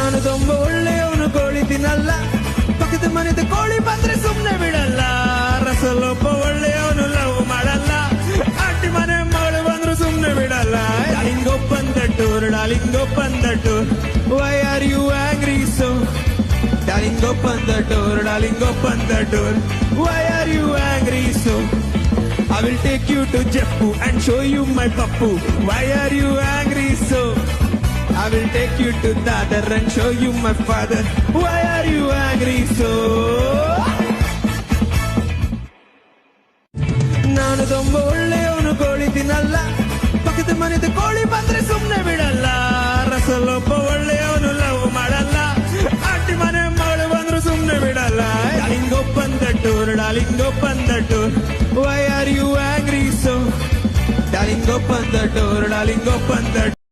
ನಾನು ತುಂಬ ಒಳ್ಳೆಯವನು, ಕೋಳಿ ತಿನ್ನಲ್ಲ, ಪಕ್ಕದ ಮನೆದ ಕೋಳಿ ಬಂದ್ರೆ ಸುಮ್ನೆ ಬಿಡಲ್ಲ. ರಸಲೊಬ್ಬ ಒಳ್ಳೆಯವನು, ಲವ್ ಮಾಡಲ್ಲ, ಆಂಟಿ ಮನೆ ಮಗಳು ಬಂದ್ರು ಸುಮ್ನೆ ಬಿಡಲ್ಲ. Darling open the door, darling open the door, why are you angry so? Darling, open the door, darling, open the door, why are you angry so? I will take you to Jeppu and show you my pappu, why are you angry so? I will take you to Dadar and show you my father, why are you angry so? ನಾನು ತುಂಬ ಒಳ್ಳೆಯವನು, ಕೋಳಿ ತಿನ್ನಲ್ಲ, ಪಕ್ಕದ ಮನೆದ ಕೋಳಿ ಬಂದ್ರೆ ಸುಮ್ನೆ ಬಿಡಲ್ಲ. ರಸಲೊಬ್ಬ ಒಳ್ಳೆಯವನು, ಲವ್ ಮಾಡಲ್ಲ, ಆಂಟಿ ಮನೆ ಮಗಳು ಬಂದ್ರು ಸುಮ್ನೆ ಬಿಡಲ್ಲ. Darling open the door, darling open the door, why are you angry so? Darling, open the door, darling, open the door.